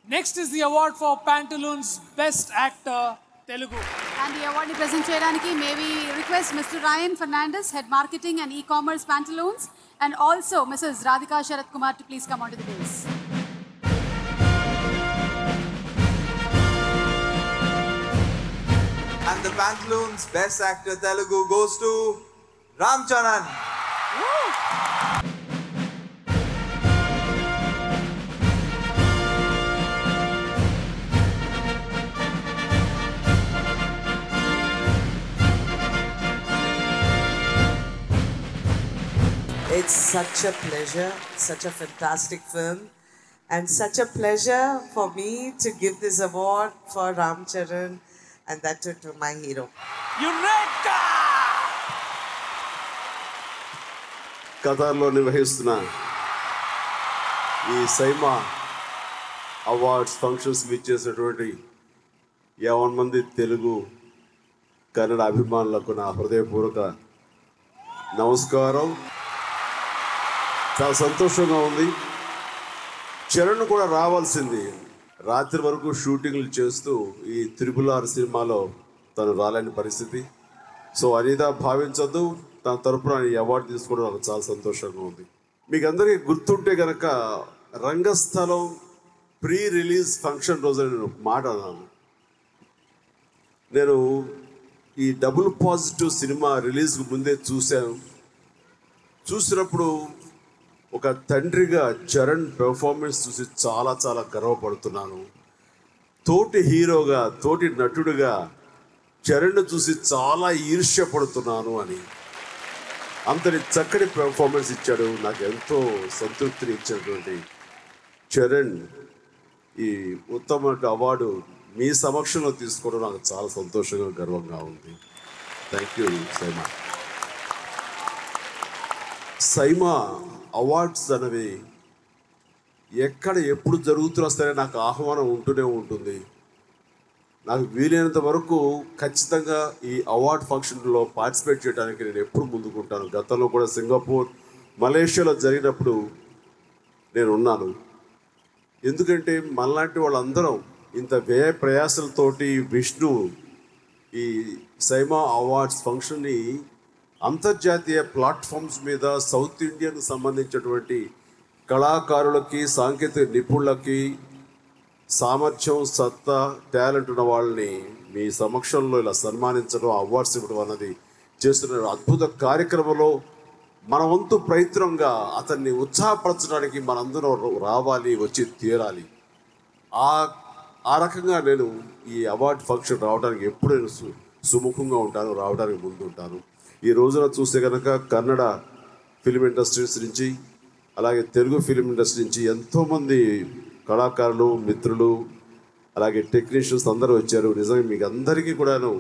Next is the award for Pantaloons Best Actor Telugu. And the award present cheyadaniki may we request Mr. Ryan Fernandez, Head Marketing and E-Commerce Pantaloons, and also Mrs. Radhika Sharat Kumar to please come onto the dais. And the Pantaloons Best Actor Telugu goes to Ram Charan. It's such a pleasure, such a fantastic film, and such a pleasure for me to give this award for Ram Charan and that to my hero. Eureka! ఖతార్లో నిర్వహిస్తున్న ఈ SIIMA awards ఫంక్షన్స్కి ఇచ్చేసినటువంటి 50 మంది తెలుగు కన్నడ అభిమానులకు నా హృదయపూర్వక నమస్కారం. చాలా సంతోషంగా ఉంది. చరణ్ కూడా రావాల్సింది, రాత్రి వరకు షూటింగ్లు చేస్తూ ఈ RRR సినిమాలో తను రాలేని పరిస్థితి. సో అనిదా భావించొద్దు, తన తరపున ఈ అవార్డు తీసుకోవడం నాకు చాలా సంతోషంగా ఉంది. మీకు అందరికీ గుర్తుంటే కనుక రంగస్థలం ప్రీ రిలీజ్ ఫంక్షన్ రోజు నేను మాట అన్నాను. నేను ఈ డబుల్ పాజిటివ్ సినిమా రిలీజ్కి ముందే చూసినప్పుడు ఒక తండ్రిగా చరణ్ పెర్ఫార్మెన్స్ చూసి చాలా చాలా గర్వపడుతున్నాను. తోటి హీరోగా, తోటి నటుడిగా చరణ్ చూసి చాలా ఈర్ష్యపడుతున్నాను అని. అంతటి చక్కటి పెర్ఫార్మెన్స్ ఇచ్చాడు. నాకు ఎంతో సంతృప్తిని ఇచ్చినటువంటి చరణ్ ఈ ఉత్తమ అవార్డు మీ సమక్షంలో తీసుకోవడం నాకు చాలా సంతోషంగా, గర్వంగా ఉంది. Thank you SIIMA. SIIMA awards అనేవి ఎక్కడ ఎప్పుడు జరుగుతున్నా సరే నాకు ఆహ్వానం ఉంటూనే ఉంటుంది. నాకు వీలైనంత వరకు ఖచ్చితంగా ఈ అవార్డ్ ఫంక్షన్లో పార్టిసిపేట్ చేయడానికి నేను ఎప్పుడు ముందుకుంటాను. గతంలో కూడా సింగపూర్, మలేషియాలో జరిగినప్పుడు నేను ఉన్నాను. ఎందుకంటే మనలాంటి వాళ్ళందరం ఇంత వ్యయ ప్రయాసాలతోటి విష్ణు ఈ సైమా అవార్డ్స్ ఫంక్షన్ని అంతర్జాతీయ ప్లాట్ఫామ్స్ మీద సౌత్ ఇండియన్కి సంబంధించినటువంటి కళాకారులకి, సాంకేతిక నిపుణులకి, సామర్థ్యం, సత్తా, టాలెంట్ ఉన్న వాళ్ళని మీ సమక్షంలో ఇలా సన్మానించడం, అవార్డ్స్ ఇవ్వడం అన్నది చేస్తున్న అద్భుత కార్యక్రమంలో మన వంతు ప్రయత్నంగా అతన్ని ఉత్సాహపరచడానికి మనందరం రావాలి, వచ్చి తీరాలి. ఆ రకంగా నేను ఈ అవార్డ్ ఫంక్షన్ రావడానికి ఎప్పుడు నేను సుముఖంగా ఉంటాను, రావడానికి ముందుంటాను. ఈ రోజున చూస్తే కనుక కన్నడ ఫిలిం ఇండస్ట్రీస్ నుంచి, అలాగే తెలుగు ఫిలిం ఇండస్ట్రీ నుంచి ఎంతోమంది కళాకారులు, మిత్రులు, అలాగే టెక్నీషియన్స్ అందరూ వచ్చారు. నిజంగా మీకు అందరికీ కూడాను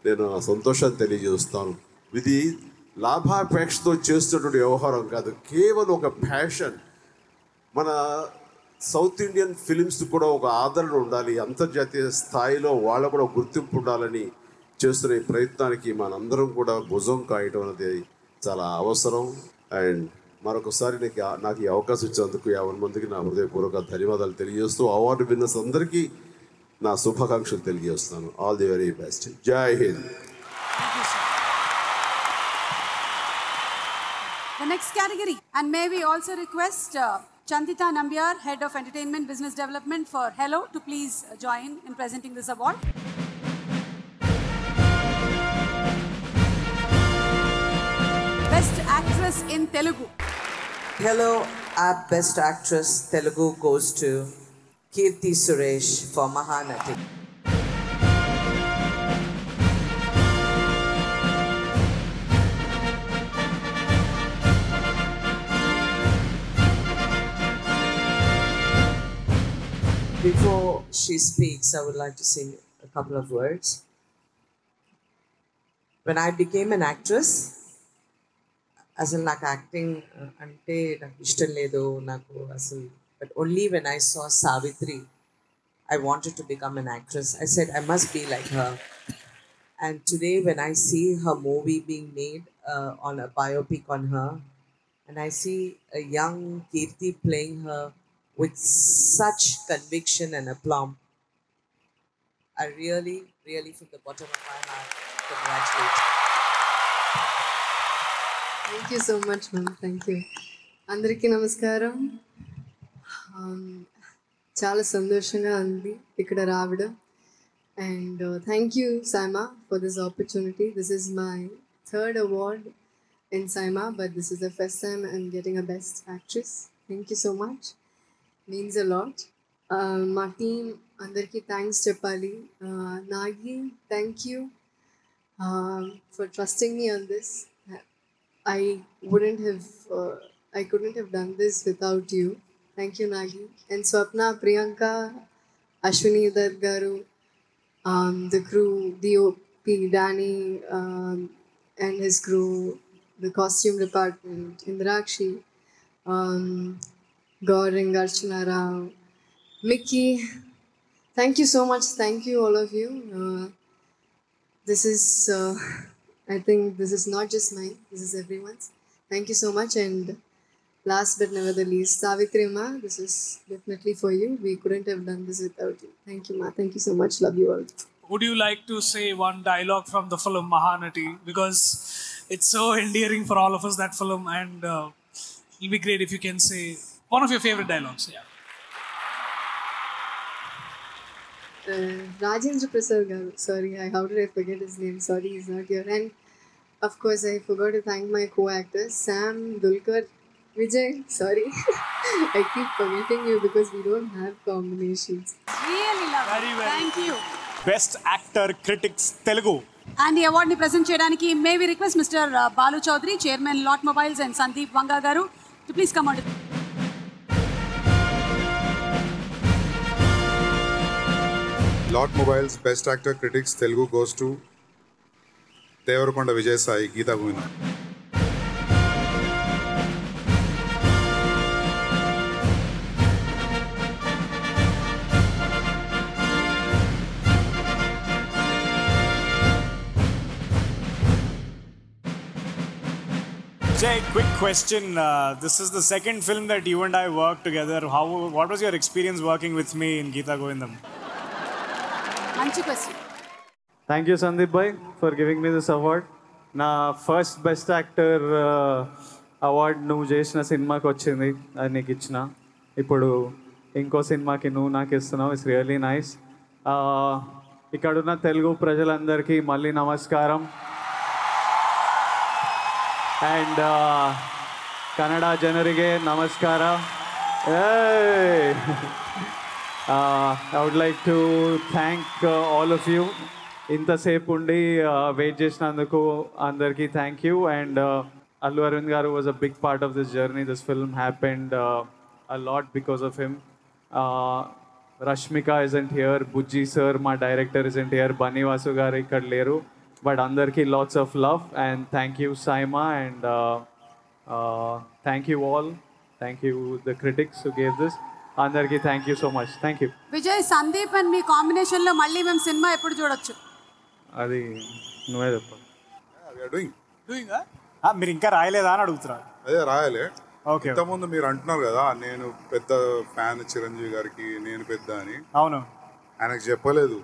నేను సంతోషాన్ని తెలియజేస్తాను. ఇది లాభాపేక్షతో చేస్తున్నటువంటి వ్యవహారం కాదు, కేవలం ఒక ప్యాషన్. మన సౌత్ ఇండియన్ ఫిలిమ్స్ కూడా ఒక ఆదరణ ఉండాలి, అంతర్జాతీయ స్థాయిలో వాళ్ళ కూడా గుర్తింపు ఉండాలని చేస్తున్న ఈ ప్రయత్నానికి మనందరం కూడా భుజం కాయటం అనేది చాలా అవసరం. అండ్ మరొకసారి నాకు ఈ అవకాశం ఇచ్చినందుకు 50 మందికి నా హృదయపూర్వక ధన్యవాదాలు తెలియజేస్తూ అవార్డు విన్నర్స్ అందరికీ నా శుభాకాంక్షలు తెలియజేస్తున్నాను. All the very best. జై Hind. The next category, and may we also request Chandita Nambiar, Head of Entertainment Business Development for Hello, to please join in presenting this award. Best Actress in Telugu. Hello, our Best Actress Telugu goes to Kirti Suresh for Mahanati. Before she speaks, I would like to say a couple of words. When I became an actress, అసలు నాకు acting అంటే నాకు ఇష్టం లేదు, నాకు అసలు, but only when I saw Savitri I wanted to become an actress. I said I must be like her. And today when I see her movie being made on a biopic on her, and I see a young Kirti playing her with such conviction and aplomb. I really, really, from the bottom of my heart, congratulate you. Thank you so much ma'am. Thank you. అందరికీ నమస్కారం. చాలా సంతోషంగా ఉంది ఇక్కడ రావడం. And thank you SIIMA for this opportunity. This is my third award in SIIMA, but this is the first time I'm getting a best actress. Thank you so much. Means a lot. మా team అందరికీ thanks చెప్పాలి. Nagi, thank you for trusting me on this. I couldn't have done this without you. Thank you, Nagi. And Swapna, Priyanka, Ashwini Dutt garu, the crew, DOP, Danny, and his crew, the costume department, Indrakshi, Gaurang, Archana Rao, Mickey. Thank you so much. Thank you, all of you. This is... I think this is not just mine, this is everyone's. Thank you so much. And last but never the least, Savitri Ma, this is definitely for you. We couldn't have done this without you. Thank you, Ma. Thank you so much. Love you all. Would you like to say one dialogue from the film Mahanati? Because it's so endearing for all of us, that film, and it'll be great if you can say one of your favorite dialogues. Yeah. Rajendra Prasad garu. Sorry, how did I forget his name? Sorry, he's not here. And of course, I forgot to thank my co-actors, Sam, Dulquer, Vijay. Sorry, I keep forgetting you because we don't have combinations. Really lovely. Very well. Thank you. Best Actor Critics Telugu. And ఈ అవార్డుని present చేయడానికి may we request mister Balu Chowdary, chairman lot mobiles, and Sandeep Vanga గారు to please come on. Lot Mobiles Best Actor Critics Telugu goes to Devarakonda Vijay Sai, Geeta Govindam. Jay, quick question. This is the second film that you and I worked together. What was your experience working with me in Geeta Govindam? మంచి question. Thank you, Sandeep Bhai, for giving me this award. నా first best actor award నువ్వు చేసిన సినిమాకి వచ్చింది, అది నీకు ఇచ్చిన. ఇప్పుడు ఇంకో సినిమాకి నువ్వు నాకు ఇస్తున్నావు. It's really nice. ఇక్కడున్న తెలుగు ప్రజలందరికీ మళ్ళీ నమస్కారం. అండ్ కన్నడ ಜನರಿಗೆ ನಮಸ್ಕಾರ. I would like to thank all of you. ఇంతసేపు ఉండి వెయిట్ చేసినందుకు అందరికీ thank you. And Allu Aravind గారు was a big part of this journey. This film happened a lot because of him. Rashmika isn't here, Bujji sir మా director isn't here, Bunny Vasu గారు ఇక్కడ లేరు. But అందరికీ lots of love and thank you SIIMA. And thank you all. Thank you the critics who gave this. అందరికీ thank you so much. Thank you. Vijay, Sandeep and me కాంబినేషన్లో మళ్ళీ మేము cinema ఎప్పుడు చూడొచ్చు? అది నువ్వే చెప్పాలి. మీరు ఇంకా రాయలేదా అని అడుగుతున్నారు. అదే రాయాలి. ఓకే. ఇంతకుముందు మీరు అంటున్నారు కదా నేను పెద్ద ఫ్యాన్ చిరంజీవి గారికి, నేను పెద్ద అని. అవును. ఆయనకు చెప్పలేదు.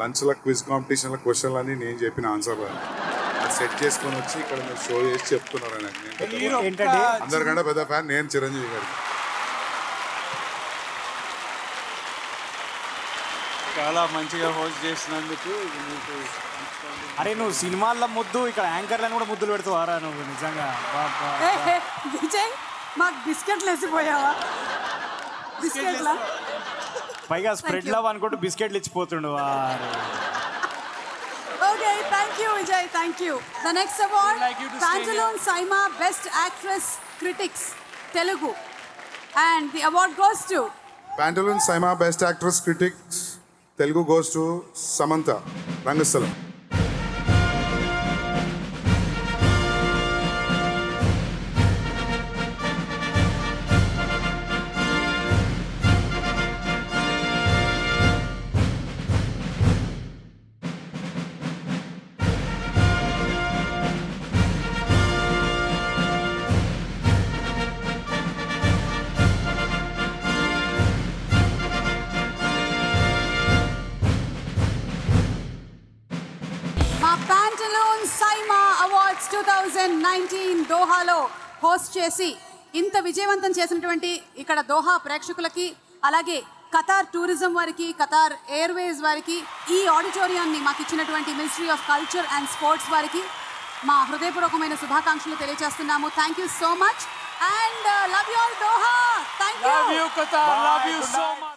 లంచ్లో క్విజ్ కాంపిటీషన్లో క్వశ్చన్లు అని నేను చెప్పిన ఆన్సర్లు అని అది సెట్ చేసుకొని వచ్చి ఇక్కడ మీరు షో చేసి చెప్తున్నారు. ఆయన అందరికంటే పెద్ద ఫ్యాన్ నేను చిరంజీవి గారికి. చాలా మంచిగా హోస్ట్ చేసినందుకు మీకు. అరే నువ్వు సినిమాల్లో ముద్దు, ఇక్కడ యాంకర్లను కూడా ముద్దులు పెడుతావారా నువ్వు? నిజంగా విజయ్, మాకు బిస్కెట్లు వేసిపోయావా? బిస్కెట్లా? పైగా స్ప్రెడ్ లవ్ అనుకుంటూ బిస్కెట్లు ఇచ్చిపోతుండు. Okay, thank you Vijay, thank you. The next award, Pantaloons Saima Best Actress Critics Telugu, and the award goes to Pantaloons Saima Best Actress Critics Telugu goes to Samantha Rangastalam. ఎక్స్పోర్ట్స్ 2019 దోహాలో host చేసి ఇంత విజయవంతం చేసినటువంటి ఇక్కడ దోహా ప్రేక్షకులకి, అలాగే Qatar tourism వారికి, ఖతార్ ఎయిర్వేస్ వారికి, ఈ ఆడిటోరియాన్ని మాకు ఇచ్చినటువంటి ministry of culture and sports వారికి మా హృదయపూర్వకమైన శుభాకాంక్షలు తెలియజేస్తున్నాము. Thank you so much and love you all Doha. Thank you. Love you Qatar. Love you so much.